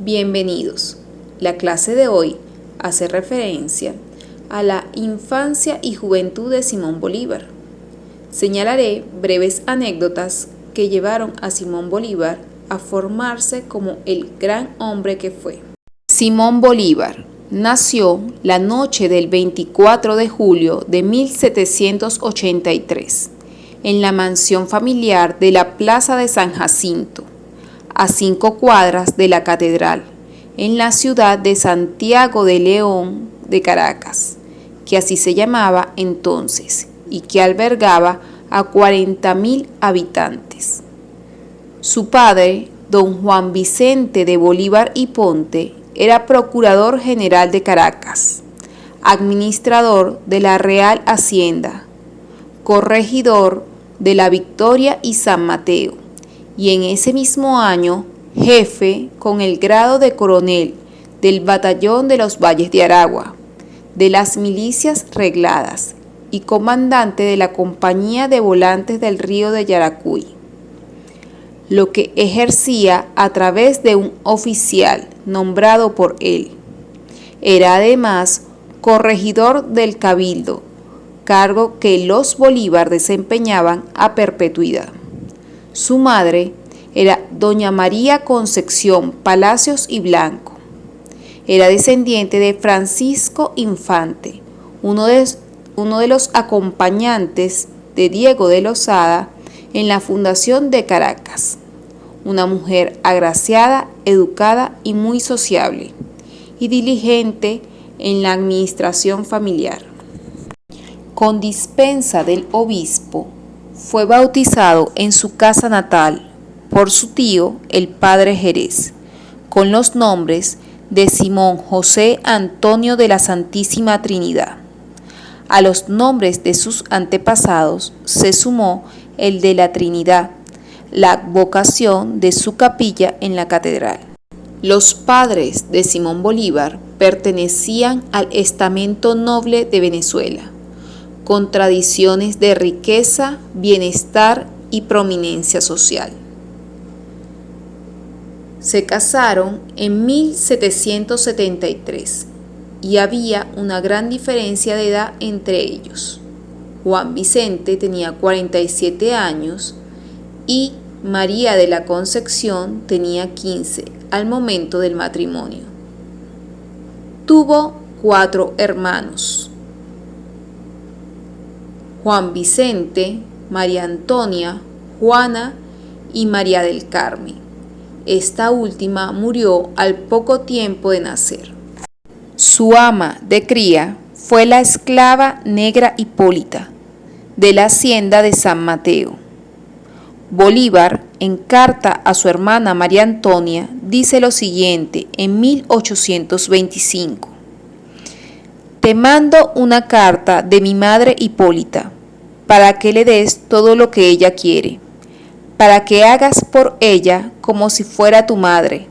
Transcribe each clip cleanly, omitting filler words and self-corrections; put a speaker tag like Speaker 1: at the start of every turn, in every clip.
Speaker 1: Bienvenidos. La clase de hoy hace referencia a la infancia y juventud de Simón Bolívar. Señalaré breves anécdotas que llevaron a Simón Bolívar a formarse como el gran hombre que fue. Simón Bolívar nació la noche del 24 de julio de 1783 en la mansión familiar de la Plaza de San Jacinto, a 5 cuadras de la Catedral, en la ciudad de Santiago de León de Caracas, que así se llamaba entonces, y que albergaba a 40.000 habitantes. Su padre, don Juan Vicente de Bolívar y Ponte, era procurador general de Caracas, administrador de la Real Hacienda, corregidor de La Victoria y San Mateo, y en ese mismo año jefe con el grado de coronel del batallón de los Valles de Aragua, de las milicias regladas, y comandante de la compañía de volantes del río de Yaracuy, lo que ejercía a través de un oficial nombrado por él. Era además corregidor del Cabildo, cargo que los Bolívar desempeñaban a perpetuidad. Su madre era doña María Concepción Palacios y Blanco. Era descendiente de Francisco Infante, uno de los acompañantes de Diego de Lozada en la fundación de Caracas. Una mujer agraciada, educada y muy sociable, y diligente en la administración familiar. Con dispensa del obispo, fue bautizado en su casa natal por su tío, el padre Jerez, con los nombres de Simón José Antonio de la Santísima Trinidad. A los nombres de sus antepasados se sumó el de la Trinidad, la vocación de su capilla en la catedral. Los padres de Simón Bolívar pertenecían al estamento noble de Venezuela, con tradiciones de riqueza, bienestar y prominencia social. Se casaron en 1773 y había una gran diferencia de edad entre ellos. Juan Vicente tenía 47 años y María de la Concepción tenía 15 al momento del matrimonio. Tuvo 4 hermanos: Juan Vicente, María Antonia, Juana y María del Carmen. Esta última murió al poco tiempo de nacer. Su ama de cría fue la esclava negra Hipólita, de la hacienda de San Mateo. Bolívar, en carta a su hermana María Antonia, dice lo siguiente en 1825. Te mando una carta de mi madre Hipólita, para que le des todo lo que ella quiere, para que hagas por ella como si fuera tu madre.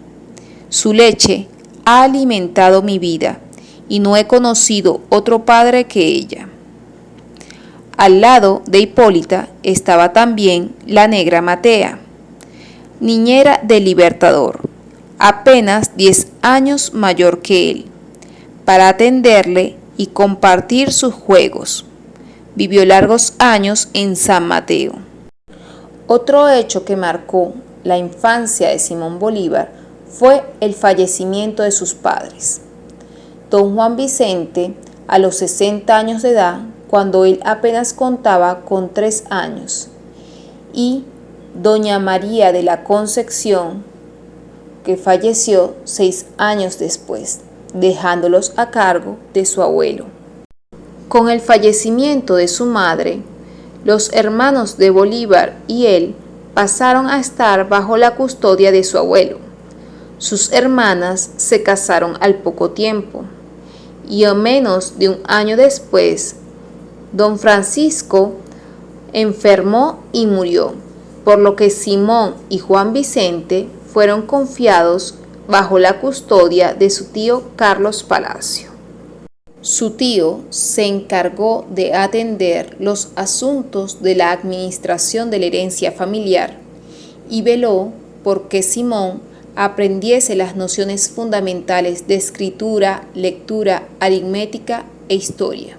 Speaker 1: Su leche ha alimentado mi vida, y no he conocido otro padre que ella. Al lado de Hipólita estaba también la negra Matea, niñera del Libertador, apenas 10 años mayor que él, para atenderle y compartir sus juegos. Vivió largos años en San Mateo. Otro hecho que marcó la infancia de Simón Bolívar fue el fallecimiento de sus padres. Don Juan Vicente, a los 60 años de edad, cuando él apenas contaba con 3 años, y doña María de la Concepción, que falleció 6 años después, dejándolos a cargo de su abuelo. Con el fallecimiento de su madre, los hermanos de Bolívar y él pasaron a estar bajo la custodia de su abuelo. Sus hermanas se casaron al poco tiempo, y a menos de un año después, don Francisco enfermó y murió, por lo que Simón y Juan Vicente fueron confiados bajo la custodia de su tío Carlos Palacio. Su tío se encargó de atender los asuntos de la administración de la herencia familiar y veló porque Simón aprendiese las nociones fundamentales de escritura, lectura, aritmética e historia.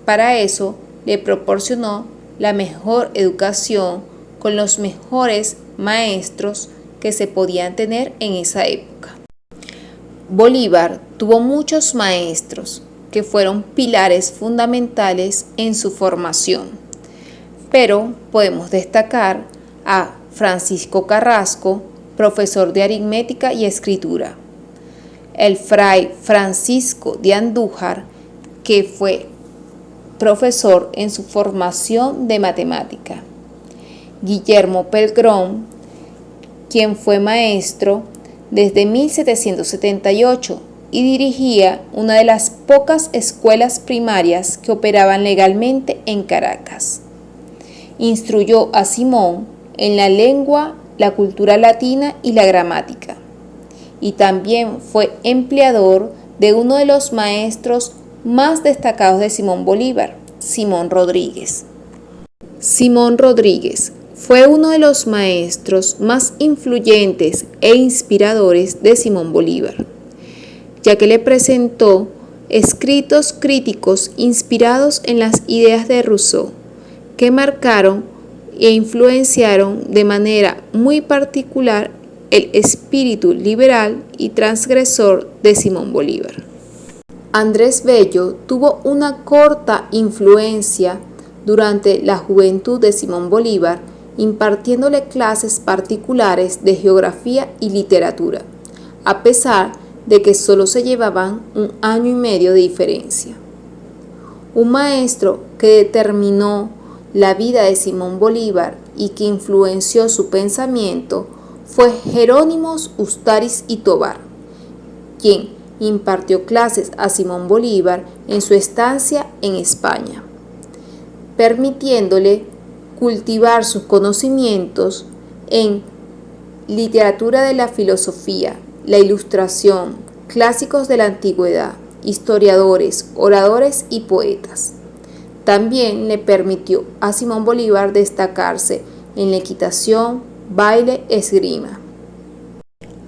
Speaker 1: Para eso le proporcionó la mejor educación con los mejores maestros que se podían tener en esa época. Bolívar tuvo muchos maestros que fueron pilares fundamentales en su formación, pero podemos destacar a Francisco Carrasco, profesor de aritmética y escritura, el fray Francisco de Andújar, que fue profesor en su formación de matemática, Guillermo Pelgrón, quien fue maestro desde 1778 y dirigía una de las pocas escuelas primarias que operaban legalmente en Caracas. Instruyó a Simón en la lengua, la cultura latina y la gramática, y también fue empleador de uno de los maestros más destacados de Simón Bolívar, Simón Rodríguez. Simón Rodríguez fue uno de los maestros más influyentes e inspiradores de Simón Bolívar, ya que le presentó escritos críticos inspirados en las ideas de Rousseau, que marcaron e influenciaron de manera muy particular el espíritu liberal y transgresor de Simón Bolívar. Andrés Bello tuvo una corta influencia durante la juventud de Simón Bolívar, impartiéndole clases particulares de geografía y literatura, a pesar de que solo se llevaban 1 año y medio de diferencia. Un maestro que determinó la vida de Simón Bolívar y que influenció su pensamiento fue Jerónimo Ustariz y Tobar, quien impartió clases a Simón Bolívar en su estancia en España, permitiéndole cultivar sus conocimientos en literatura de la filosofía, la ilustración, clásicos de la antigüedad, historiadores, oradores y poetas. También le permitió a Simón Bolívar destacarse en la equitación, baile, esgrima.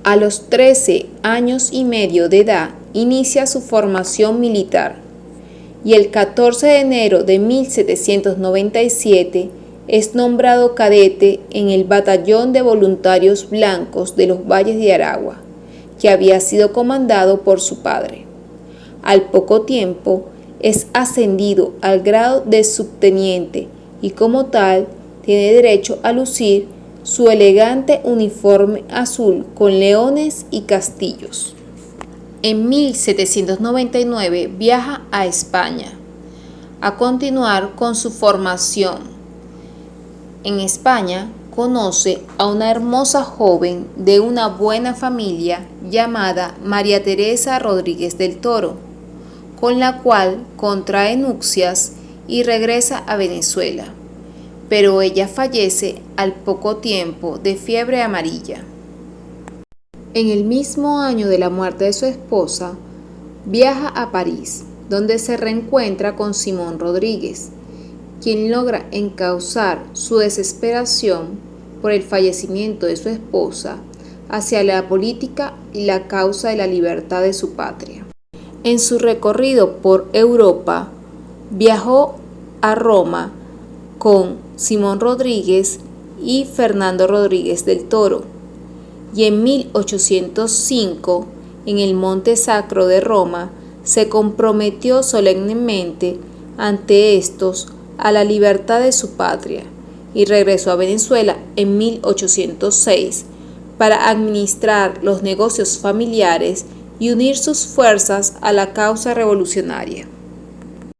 Speaker 1: A los 13 años y medio de edad inicia su formación militar y el 14 de enero de 1797 es nombrado cadete en el Batallón de Voluntarios Blancos de los Valles de Aragua, que había sido comandado por su padre. Al poco tiempo es ascendido al grado de subteniente y como tal tiene derecho a lucir su elegante uniforme azul con leones y castillos. En 1799 viaja a España a continuar con su formación. En España conoce a una hermosa joven de una buena familia llamada María Teresa Rodríguez del Toro, con la cual contrae nupcias y regresa a Venezuela, pero ella fallece al poco tiempo de fiebre amarilla. En el mismo año de la muerte de su esposa, viaja a París, donde se reencuentra con Simón Rodríguez, quien logra encauzar su desesperación por el fallecimiento de su esposa hacia la política y la causa de la libertad de su patria. En su recorrido por Europa, viajó a Roma con Simón Rodríguez y Fernando Rodríguez del Toro, y en 1805, en el Monte Sacro de Roma, se comprometió solemnemente ante estos a la libertad de su patria y regresó a Venezuela en 1806 para administrar los negocios familiares y unir sus fuerzas a la causa revolucionaria.